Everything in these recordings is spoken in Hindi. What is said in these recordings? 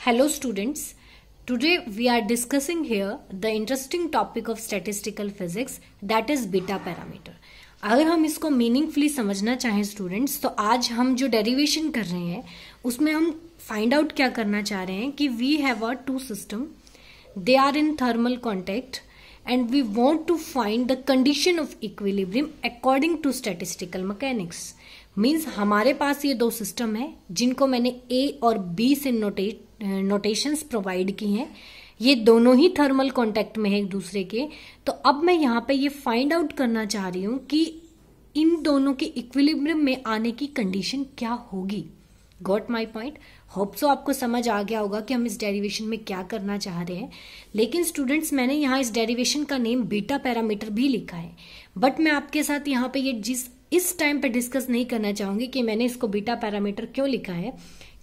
Hello students, today we are discussing here the interesting topic of statistical physics that is beta parameter. अगर हम इसको मीनिंगफुली समझना चाहें स्टूडेंट्स तो आज हम जो डेरिवेशन कर रहे हैं उसमें हम फाइंड आउट क्या करना चाह रहे हैं कि we have a two system, they are in thermal contact and we want to find the condition of equilibrium according to statistical mechanics. Means हमारे पास ये दो सिस्टम है जिनको मैंने A और B से नोटेशंस प्रोवाइड की हैं. ये दोनों ही थर्मल कॉन्टैक्ट में है एक दूसरे के. तो अब मैं यहाँ पे ये फाइंड आउट करना चाह रही हूँ कि इन दोनों के इक्विलिब्रियम में आने की कंडीशन क्या होगी. Got my point. Hope so आपको समझ आ गया होगा कि हम इस डेरिवेशन में क्या करना चाह रहे हैं. लेकिन स्टूडेंट्स मैंने यहाँ इस डेरिवेशन का नेम बीटा पैरामीटर भी लिखा है, बट मैं आपके साथ यहाँ पे ये इस टाइम पे डिस्कस नहीं करना चाहूंगी कि मैंने इसको बीटा पैरामीटर क्यों लिखा है,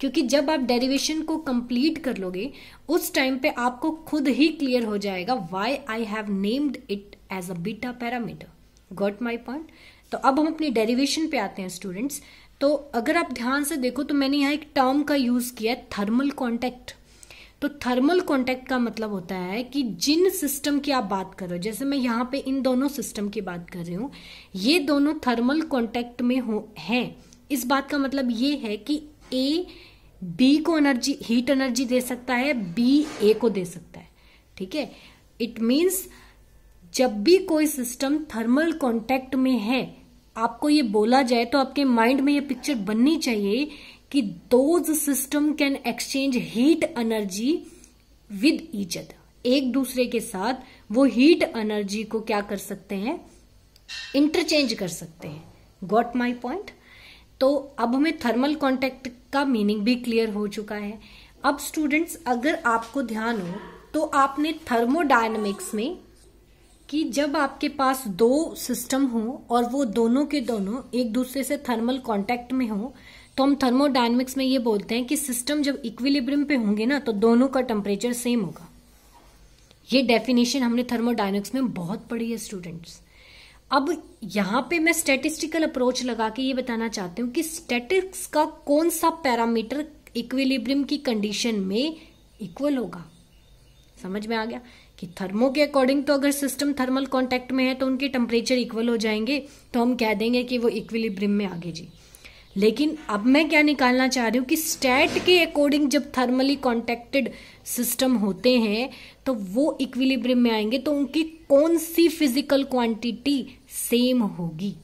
क्योंकि जब आप डेरिवेशन को कंप्लीट कर लोगे उस टाइम पे आपको खुद ही क्लियर हो जाएगा why I have named it as a beta parameter. Got my point. तो अब हम अपनी डेरिवेशन पे आते हैं स्टूडेंट्स. तो अगर आप ध्यान से देखो तो मैंने यहाँ एक टर्म का यूज किया है, थर्मल कॉन्टैक्ट. तो थर्मल कॉन्टैक्ट का मतलब होता है कि जिन सिस्टम की आप बात कर रहे हो, जैसे मैं यहाँ पे इन दोनों सिस्टम की बात कर रही हूँ, ये दोनों थर्मल कॉन्टैक्ट में हैं. इस बात का मतलब ये है कि ए बी को एनर्जी, हीट एनर्जी दे सकता है, बी ए को दे सकता है. ठीक है. इट मीन्स जब भी कोई सिस्टम थर्मल कॉन्टैक्ट में है, आपको ये बोला जाए तो आपके माइंड में ये पिक्चर बननी चाहिए कि those system can exchange heat energy with each other. एक दूसरे के साथ वो हीट एनर्जी को क्या कर सकते हैं, इंटरचेंज कर सकते हैं. Got my point. तो अब हमें थर्मल कॉन्टैक्ट का मीनिंग भी क्लियर हो चुका है. अब स्टूडेंट्स अगर आपको ध्यान हो तो आपने थर्मोडायनेमिक्स में कि जब आपके पास दो सिस्टम हो और वो दोनों के दोनों एक दूसरे से थर्मल कांटेक्ट में हो, तो हम थर्मोडायनेमिक्स में ये बोलते हैं कि सिस्टम जब इक्विलिब्रियम पे होंगे ना तो दोनों का टेम्परेचर सेम होगा. ये डेफिनेशन हमने थर्मोडायनेमिक्स में बहुत पढ़ी है स्टूडेंट्स. अब यहाँ पे मैं स्टैटिस्टिकल अप्रोच लगा के ये बताना चाहती हूँ कि स्टैटिस्टिक्स का कौन सा पैरामीटर इक्विलिब्रियम की कंडीशन में इक्वल होगा. समझ में आ गया कि थर्मो के अकॉर्डिंग तो अगर सिस्टम थर्मल कांटेक्ट में है तो उनके टेम्परेचर इक्वल हो जाएंगे, तो हम कह देंगे कि वो इक्विलिब्रियम में आगे जी. लेकिन अब मैं क्या निकालना चाह रही हूँ कि स्टैट के अकॉर्डिंग जब थर्मली कॉन्टेक्टेड सिस्टम होते हैं तो वो इक्विलिब्रियम में आएंगे, तो उनकी कौन सी फिजिकल क्वांटिटी सेम होगी.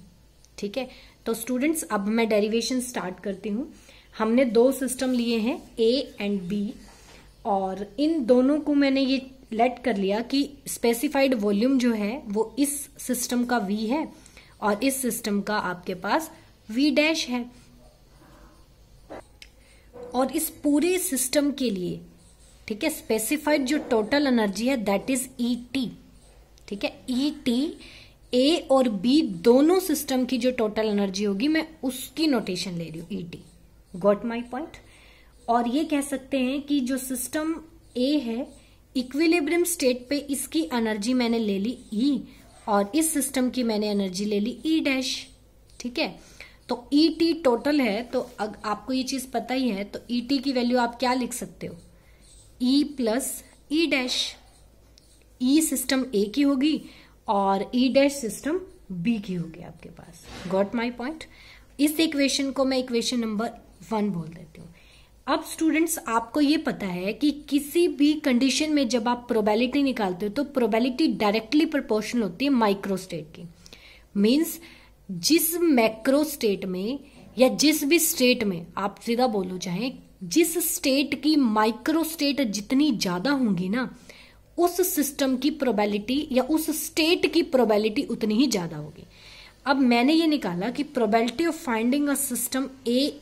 ठीक है. तो स्टूडेंट्स अब मैं डेरिवेशन स्टार्ट करती हूँ. हमने दो सिस्टम लिए हैं ए एंड बी, और इन दोनों को मैंने ये लेट कर लिया कि स्पेसिफाइड वॉल्यूम जो है वो इस सिस्टम का V है और इस सिस्टम का आपके पास V डैश है. और इस पूरे सिस्टम के लिए, ठीक है, स्पेसिफाइड जो टोटल एनर्जी है दैट इज ET. ठीक है. ET A और B दोनों सिस्टम की जो टोटल एनर्जी होगी मैं उसकी नोटेशन ले रही हूं, ET. Got my point. और ये कह सकते हैं कि जो सिस्टम A है इक्विलिब्रियम स्टेट पे इसकी एनर्जी मैंने ले ली E और इस सिस्टम की मैंने एनर्जी ले ली E डैश. ठीक है. तो ET टोटल है, तो आपको ये चीज पता ही है, तो ET की वैल्यू आप क्या लिख सकते हो, E plus E dash. E system A की होगी और E डैश सिस्टम B की होगी आपके पास. Got my point. इस इक्वेशन को मैं इक्वेशन नंबर 1 बोल देती हूँ. अब स्टूडेंट्स आपको ये पता है कि किसी भी कंडीशन में जब आप प्रोबेबिलिटी निकालते हो तो प्रोबेबिलिटी डायरेक्टली प्रोपोर्शनल होती है माइक्रो स्टेट की. मींस जिस मैक्रो स्टेट में या जिस भी स्टेट में आप सीधा बोलो चाहे, जिस स्टेट की माइक्रो स्टेट जितनी ज्यादा होंगी ना, उस सिस्टम की प्रोबेबिलिटी या उस स्टेट की प्रोबेबिलिटी उतनी ही ज्यादा होगी. अब मैंने ये निकाला कि probability of finding a system A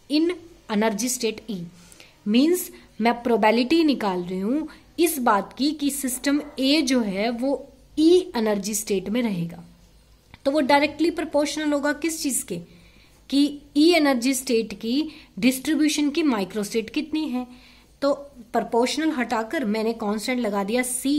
in energy state E means मैं प्रोबेबिलिटी निकाल रही हूं इस बात की कि सिस्टम A जो है वो E एनर्जी स्टेट में रहेगा. तो वो डायरेक्टली प्रोपोर्शनल होगा किस चीज के, कि E एनर्जी स्टेट की डिस्ट्रीब्यूशन की माइक्रो स्टेट कितनी है. तो प्रोपोर्शनल हटाकर मैंने कांस्टेंट लगा दिया C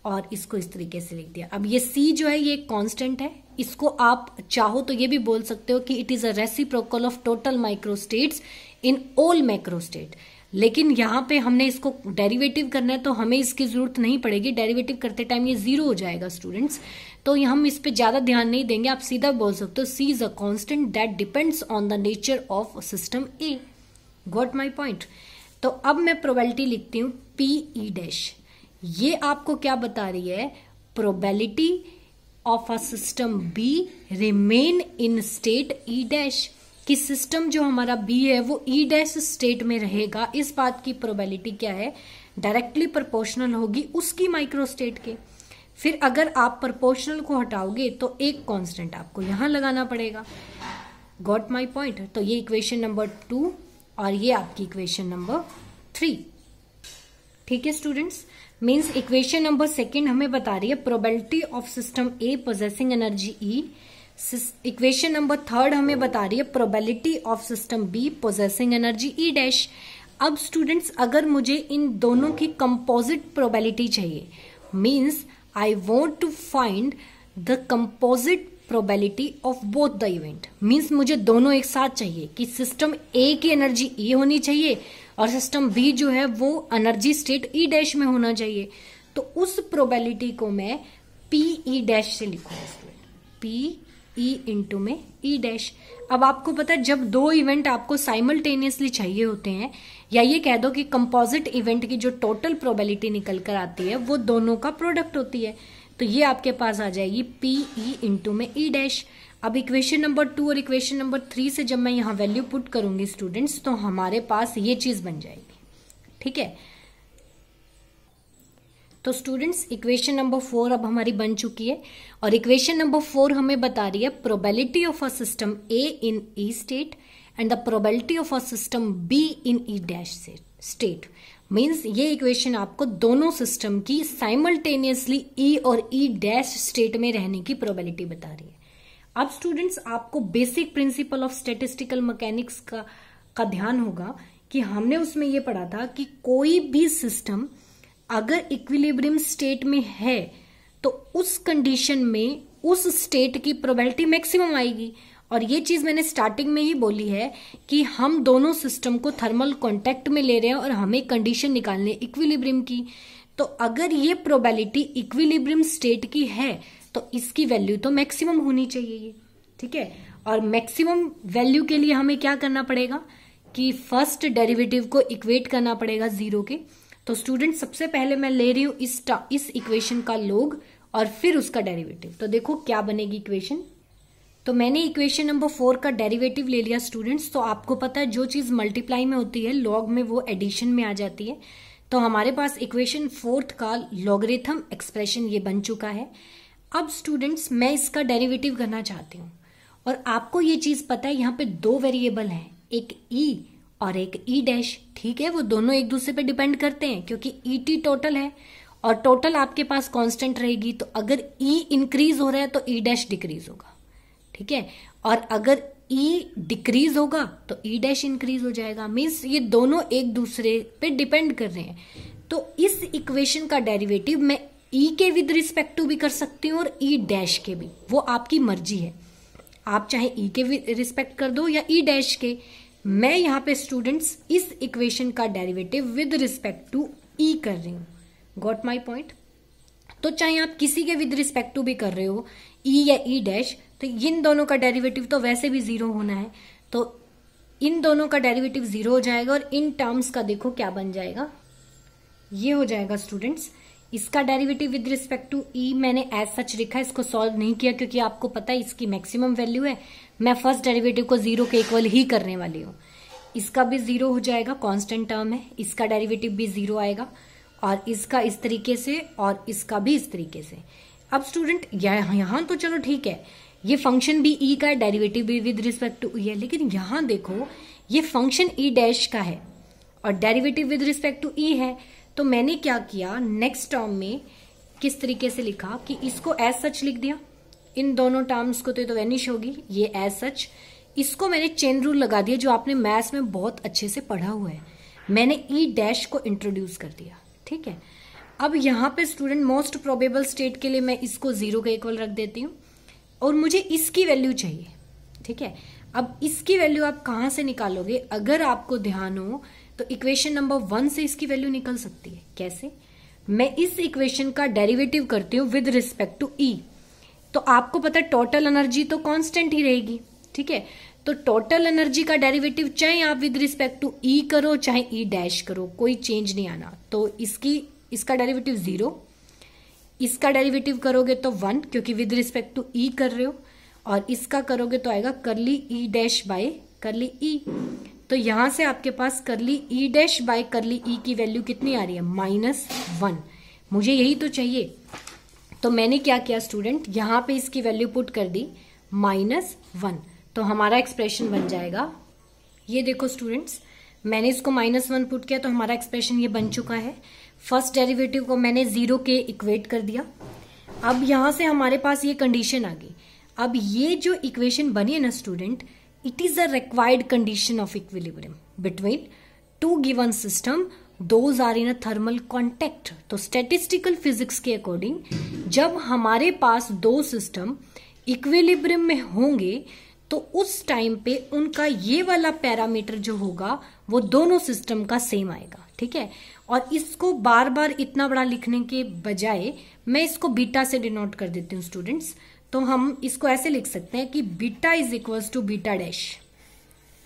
और इसको इस तरीके से लिख दिया. अब ये C जो है ये कांस्टेंट है, इसको आप चाहो तो ये भी बोल सकते हो कि it is a reciprocal of total micro states in all macro state. लेकिन यहाँ पे हमने इसको डेरिवेटिव करना है तो हमें इसकी जरूरत नहीं पड़ेगी, डेरिवेटिव करते टाइम ये 0 हो जाएगा स्टूडेंट्स, तो हम इस पे ज्यादा ध्यान नहीं देंगे। आप सीधा बोल सकते हो C is a constant that depends on the nature of system A. Got my point. तो अब मैं प्रोबेबिलिटी लिखती हूँ पी ई डैश। ये आपको क्या बता रही है, probability of a system be remain in state E dash, कि सिस्टम जो हमारा बी है वो ई डैश स्टेट में रहेगा। इस बात की प्रोबेबिलिटी क्या है, डायरेक्टली प्रोपोर्शनल होगी उसकी माइक्रो स्टेट के। फिर अगर आप प्रोपोर्शनल को हटाओगे तो एक कांस्टेंट आपको यहां लगाना पड़ेगा। Got my point. तो ये इक्वेशन नंबर 2 और ये आपकी इक्वेशन नंबर 3। ठीक है स्टूडेंट्स, मींस इक्वेशन नंबर 2 हमें बता रही है probability of system A possessing energy E. Equation number 3 हमें बता रही है probability of system B possessing energy E dash. अब स्टूडेंट्स अगर मुझे इन दोनों की कंपोजिट प्रोबेबिलिटी चाहिए, means I want to find the composite probability of both the event, means मुझे दोनों एक साथ चाहिए कि सिस्टम ए की एनर्जी ई होनी चाहिए और सिस्टम बी जो है वो एनर्जी स्टेट ई डैश में होना चाहिए। तो उस प्रोबेबिलिटी को मैं पी ई डैश से लिखूंगा स्टूडेंट, पी ई इंटू में ई डैश। अब आपको पता है जब दो इवेंट आपको साइमल्टेनियसली चाहिए होते हैं, या ये कह दो कि कंपोजिट इवेंट की जो टोटल प्रोबेबिलिटी निकल कर आती है वो दोनों का प्रोडक्ट होती है, तो ये आपके पास आ जाएगी पी ई इंटू में ई डैश। अब इक्वेशन नंबर 2 और इक्वेशन नंबर 3 से जब मैं यहाँ वैल्यू पुट करूंगी स्टूडेंट्स, तो हमारे पास ये चीज बन जाएगी। ठीक है, तो स्टूडेंट्स इक्वेशन नंबर 4 अब हमारी बन चुकी है और इक्वेशन नंबर 4 हमें बता रही है probability of a system A in E state and the probability of a system be in E dash state. Means ये इक्वेशन आपको दोनों सिस्टम की साइमल्टेनियसली ई और ई डैश स्टेट में रहने की प्रोबेबिलिटी बता रही है। अब स्टूडेंट्स आपको basic principle of statistical mechanics का ध्यान होगा कि हमने उसमें ये पढ़ा था कि कोई भी सिस्टम अगर इक्विलिब्रियम स्टेट में है तो उस कंडीशन में उस स्टेट की प्रोबेबिलिटी मैक्सिमम आएगी। और ये चीज मैंने स्टार्टिंग में ही बोली है कि हम दोनों सिस्टम को थर्मल कांटेक्ट में ले रहे हैं और हमें कंडीशन निकालनी है इक्विलिब्रियम की। तो अगर ये प्रोबेबिलिटी इक्विलिब्रियम स्टेट की है तो इसकी वैल्यू तो मैक्सिमम होनी चाहिए ये। ठीक है, और मैक्सिमम वैल्यू के लिए हमें क्या करना पड़ेगा कि फर्स्ट डेरिवेटिव को इक्वेट करना पड़ेगा 0 के। तो स्टूडेंट सबसे पहले मैं ले रही हूं इस इक्वेशन का लॉग और फिर उसका डेरिवेटिव। तो देखो क्या बनेगी इक्वेशन। तो मैंने इक्वेशन नंबर 4 का डेरिवेटिव ले लिया स्टूडेंट्स। तो आपको पता है जो चीज मल्टीप्लाई में होती है लॉग में वो एडिशन में आ जाती है। तो हमारे पास इक्वेशन 4 का लॉगरिथम एक्सप्रेशन ये बन चुका है। अब स्टूडेंट्स मैं इसका डेरिवेटिव करना चाहती हूँ और आपको ये चीज पता है यहाँ पे 2 वेरिएबल हैं, एक ई और एक ई डैश। ठीक है, वो दोनों एक दूसरे पे डिपेंड करते हैं क्योंकि ई टी टोटल है और टोटल आपके पास कांस्टेंट रहेगी। तो अगर ई इंक्रीज हो रहा है तो ई डैश डिक्रीज होगा। ठीक है, और अगर ई डिक्रीज होगा तो ई डैश इंक्रीज हो जाएगा। मीन्स ये दोनों एक दूसरे पे डिपेंड कर रहे हैं। तो इस इक्वेशन का डेरिवेटिव मैं ई के विद रिस्पेक्ट टू भी कर सकती हूँ और ई डैश के भी, वो आपकी मर्जी है। आप चाहे ई के रिस्पेक्ट कर दो या ई डैश के। मैं यहाँ पे स्टूडेंट्स इस इक्वेशन का डेरिवेटिव विद रिस्पेक्ट टू ई कर रही हूँ। Got my point. तो चाहे आप किसी के विद रिस्पेक्ट टू भी कर रहे हो ई या ई डैश, तो इन दोनों का डेरिवेटिव तो वैसे भी 0 होना है। तो इन दोनों का डेरिवेटिव 0 हो जाएगा और इन टर्म्स का देखो क्या बन जाएगा, ये हो जाएगा स्टूडेंट्स इसका डेरिवेटिव विद रिस्पेक्ट टू ई। मैंने एज सच लिखा है, इसको सॉल्व नहीं किया क्योंकि आपको पता है इसकी मैक्सिमम वैल्यू है। मैं फर्स्ट डेरिवेटिव को 0 के इक्वल ही करने वाली हूँ। इसका भी 0 हो जाएगा, कांस्टेंट टर्म है, इसका डेरिवेटिव भी 0 आएगा और इसका इस तरीके से और इसका भी इस तरीके से। अब स्टूडेंट यहाँ तो चलो ठीक है, ये फंक्शन भी ई का है, डेरिवेटिव भी विद रिस्पेक्ट टू ई है, लेकिन यहाँ देखो ये फंक्शन ई डैश का है और डेरिवेटिव विद रिस्पेक्ट टू ई है। तो मैंने क्या किया, नेक्स्ट टर्म में किस तरीके से लिखा कि इसको एज सच लिख दिया, इन दोनों टर्म्स को तो वैनिश होगी ये एज सच। इसको मैंने चेन रूल लगा दिया जो आपने मैथ्स में बहुत अच्छे से पढ़ा हुआ है। मैंने ई डैश को इंट्रोड्यूस कर दिया। ठीक है, अब यहाँ पे स्टूडेंट मोस्ट प्रोबेबल स्टेट के लिए मैं इसको 0 के इक्वल रख देती हूँ और मुझे इसकी वैल्यू चाहिए। ठीक है, अब इसकी वैल्यू आप कहाँ से निकालोगे, अगर आपको ध्यान हो तो इक्वेशन नंबर 1 से इसकी वैल्यू निकल सकती है। कैसे? मैं इस इक्वेशन का डेरिवेटिव करती हूँ विद रिस्पेक्ट टू ई, तो आपको पता है टोटल एनर्जी तो कांस्टेंट ही रहेगी, ठीक है। तो टोटल एनर्जी का डेरिवेटिव चाहे आप विद रिस्पेक्ट टू ई करो चाहे ई डैश करो, कोई चेंज नहीं आना। तो इसका डेरिवेटिव 0, इसका डेरिवेटिव करोगे तो 1 क्योंकि विद रिस्पेक्ट टू ई कर रहे हो, और इसका करोगे तो आएगा करली ई डैश बाय करली ई। तो यहां से आपके पास करली ई डैश बाय करली ई की वैल्यू कितनी आ रही है? -1। मुझे यही तो चाहिए, तो मैंने क्या किया स्टूडेंट, यहां पे इसकी वैल्यू पुट कर दी -1। तो हमारा एक्सप्रेशन बन जाएगा, ये देखो स्टूडेंट्स, मैंने इसको -1 पुट किया तो हमारा एक्सप्रेशन ये बन चुका है। फर्स्ट डेरिवेटिव को मैंने 0 के इक्वेट कर दिया। अब यहां से हमारे पास ये कंडीशन आ गई। अब ये जो इक्वेशन बनी है ना student, it is a required condition of equilibrium between two given system, those are in a thermal contact. तो स्टैटिस्टिकल फिजिक्स के अकॉर्डिंग जब हमारे पास दो सिस्टम इक्विलिब्रियम में होंगे तो उस टाइम पे उनका ये वाला पैरामीटर जो होगा वो दोनों सिस्टम का सेम आएगा, ठीक है। और इसको बार बार इतना बड़ा लिखने के बजाय मैं इसको बीटा से डिनोट कर देती हूँ स्टूडेंट्स। तो हम इसको ऐसे लिख सकते हैं कि beta is equals to beta dash,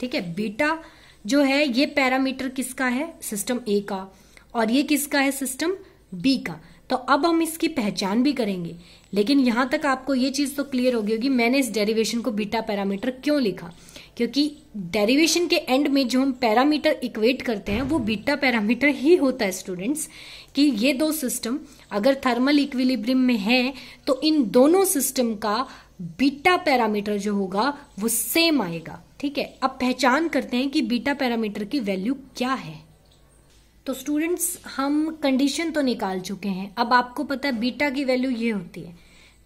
ठीक है। बीटा जो है ये पैरामीटर किसका है? सिस्टम ए का, और ये किसका है? सिस्टम बी का। तो अब हम इसकी पहचान भी करेंगे, लेकिन यहां तक आपको ये चीज तो क्लियर होगी होगी मैंने इस डेरिवेशन को बीटा पैरामीटर क्यों लिखा, क्योंकि डेरिवेशन के एंड में जो हम पैरामीटर इक्वेट करते हैं वो बीटा पैरामीटर ही होता है स्टूडेंट्स। कि ये दो सिस्टम अगर थर्मल इक्विलिब्रियम में है तो इन दोनों सिस्टम का बीटा पैरामीटर जो होगा वो सेम आएगा, ठीक है। अब पहचान करते हैं कि बीटा पैरामीटर की वैल्यू क्या है। तो स्टूडेंट्स हम कंडीशन तो निकाल चुके हैं, अब आपको पता है बीटा की वैल्यू ये होती है।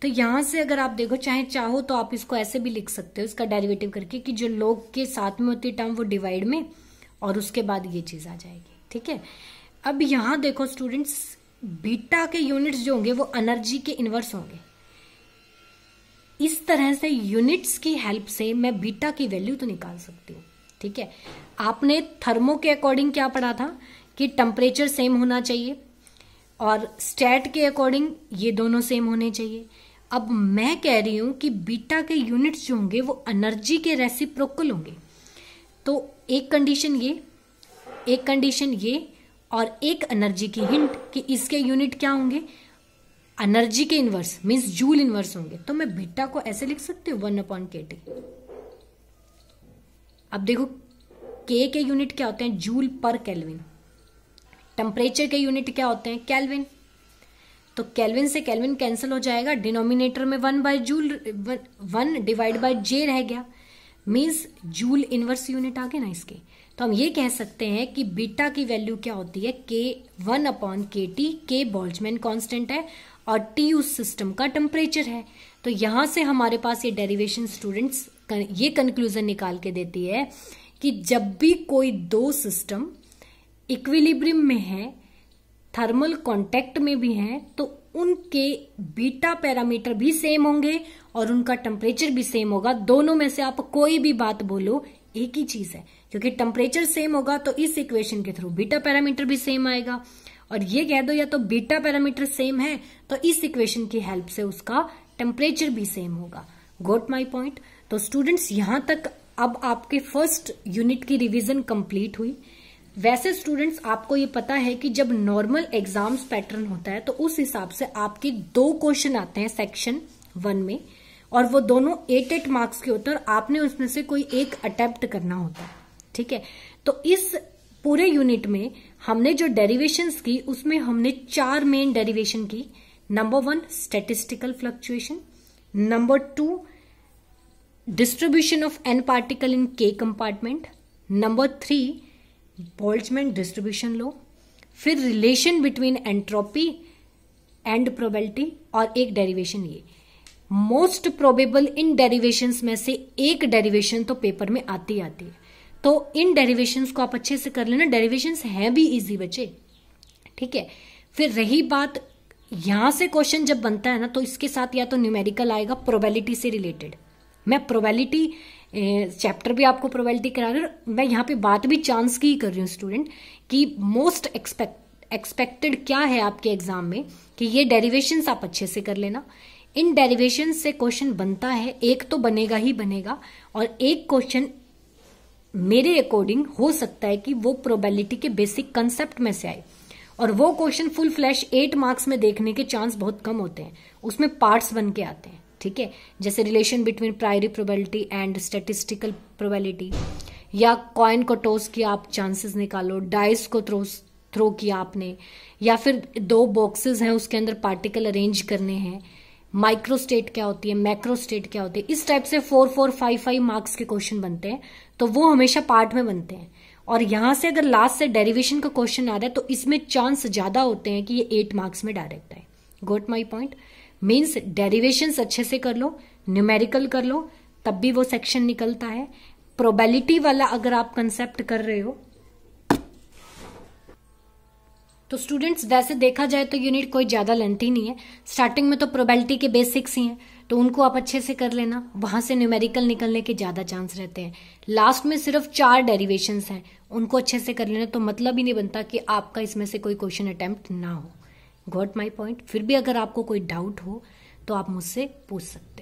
तो यहां से अगर आप देखो चाहो तो आप इसको ऐसे भी लिख सकते हो, इसका डेरिवेटिव करके कि जो लोग के साथ में होती है टर्म वो डिवाइड में, और उसके बाद ये चीज आ जाएगी, ठीक है। अब यहां देखो स्टूडेंट्स, बीटा के यूनिट्स जो होंगे वो एनर्जी के इनवर्स होंगे। इस तरह से यूनिट्स की हेल्प से मैं बीटा की वैल्यू तो निकाल सकती हूँ, ठीक है। आपने थर्मो के अकॉर्डिंग क्या पढ़ा था कि टेम्परेचर सेम होना चाहिए, और स्टैट के अकॉर्डिंग ये दोनों सेम होने चाहिए। अब मैं कह रही हूं कि बीटा के यूनिट्स जो होंगे वो एनर्जी के रेसिप्रोकल होंगे। तो एक कंडीशन ये, एक कंडीशन ये, और एक एनर्जी की हिंट कि इसके यूनिट क्या होंगे? एनर्जी के इनवर्स मींस जूल इनवर्स होंगे। तो मैं बीटा को ऐसे लिख सकती हूँ 1/kT। अब देखो के यूनिट क्या होते हैं? जूल पर केल्विन। टेम्परेचर के यूनिट क्या होते हैं? केल्विन। तो केल्विन से केल्विन कैंसिल हो जाएगा, डिनोमिनेटर में 1 डिवाइड बाय जे रह गया, मींस जूल इनवर्स यूनिट आ गए ना इसके। तो हम ये कह सकते हैं कि बीटा की वैल्यू क्या होती है? के 1/kT। के बोल्ट्जमैन कांस्टेंट है और टी उस सिस्टम का टेम्परेचर है। तो यहां से हमारे पास ये डेरिवेशन स्टूडेंट्स ये कंक्लूजन निकाल के देती है कि जब भी कोई दो सिस्टम इक्विलिब्रियम में है, थर्मल कांटेक्ट में भी हैं, तो उनके बीटा पैरामीटर भी सेम होंगे और उनका टेम्परेचर भी सेम होगा। दोनों में से आप कोई भी बात बोलो एक ही चीज है, क्योंकि टेम्परेचर सेम होगा तो इस इक्वेशन के थ्रू बीटा पैरामीटर भी सेम आएगा। और ये कह दो या तो बीटा पैरामीटर सेम है तो इस इक्वेशन की हेल्प से उसका टेम्परेचर भी सेम होगा। Got my point? तो स्टूडेंट्स यहां तक अब आपके फर्स्ट यूनिट की रिवीजन कंप्लीट हुई। वैसे स्टूडेंट्स आपको ये पता है कि जब नॉर्मल एग्जाम्स पैटर्न होता है तो उस हिसाब से आपके 2 क्वेश्चन आते हैं सेक्शन 1 में, और वो दोनों 8 मार्क्स के होते हैं और आपने उसमें से कोई एक अटेम्प्ट करना होता है, ठीक है। तो इस पूरे यूनिट में हमने जो डेरिवेशंस की उसमें हमने 4 मेन डेरिवेशन की। Number 1 statistical fluctuation, number 2 distribution of N particle in K compartment, number 3 Boltzmann distribution law, फिर relation between entropy and probability, और एक डेरिवेशन ये। मोस्ट प्रोबेबल इन डेरिवेशंस में से एक डेरिवेशन तो पेपर में आती है। तो इन डेरिवेशंस को आप अच्छे से कर लेना, डेरिवेशंस हैं भी इजी बच्चे, ठीक है। फिर रही बात यहां से क्वेश्चन जब बनता है ना तो इसके साथ या तो न्यूमेरिकल आएगा प्रोबेबिलिटी से रिलेटेड, मैं प्रोबेबिलिटी चैप्टर भी आपको प्रोबेबिलिटी करा रही हूँ, मैं यहाँ पे बात भी चांस की ही कर रही हूँ स्टूडेंट, कि मोस्ट एक्सपेक्टेड क्या है आपके एग्जाम में कि ये डेरिवेशंस आप अच्छे से कर लेना। इन डेरिवेशन से क्वेश्चन बनता है, एक तो बनेगा ही बनेगा, और एक क्वेश्चन मेरे अकॉर्डिंग हो सकता है कि वो प्रोबेबिलिटी के बेसिक कंसेप्ट में से आए, और वो क्वेश्चन फुल फ्लैश 8 मार्क्स में देखने के चांस बहुत कम होते हैं, उसमें पार्ट्स बन के आते हैं, ठीक है। जैसे relation between priori probability and statistical probability, या कॉइन को टॉस किया आप चांसेस निकालो, डाइस को थ्रो किया आपने, या फिर 2 बॉक्सेस हैं उसके अंदर पार्टिकल अरेंज करने हैं, माइक्रो स्टेट क्या होती है, मैक्रो स्टेट क्या होती है, इस टाइप से 4 5 मार्क्स के क्वेश्चन बनते हैं, तो वो हमेशा पार्ट में बनते हैं। और यहां से अगर लास्ट से डेरिवेशन का क्वेश्चन आ रहा है तो इसमें चांस ज्यादा होते हैं कि ये 8 मार्क्स में डायरेक्ट आए। गोट माई पॉइंट? मीन्स डेरिवेशंस अच्छे से कर लो, न्यूमेरिकल कर लो, तब भी वो सेक्शन निकलता है। प्रोबेबिलिटी वाला अगर आप कंसेप्ट कर रहे हो तो स्टूडेंट्स वैसे देखा जाए तो यूनिट कोई ज्यादा लेंथी नहीं है। स्टार्टिंग में तो प्रोबेबिलिटी के बेसिक्स ही हैं, तो उनको आप अच्छे से कर लेना, वहां से न्यूमेरिकल निकलने के ज्यादा चांस रहते हैं। लास्ट में सिर्फ 4 डेरिवेशंस हैं, उनको अच्छे से कर लेना, तो मतलब ही नहीं बनता कि आपका इसमें से कोई क्वेश्चन अटेम्प्ट ना हो। Got my point? फिर भी अगर आपको कोई डाउट हो तो आप मुझसे पूछ सकते हैं।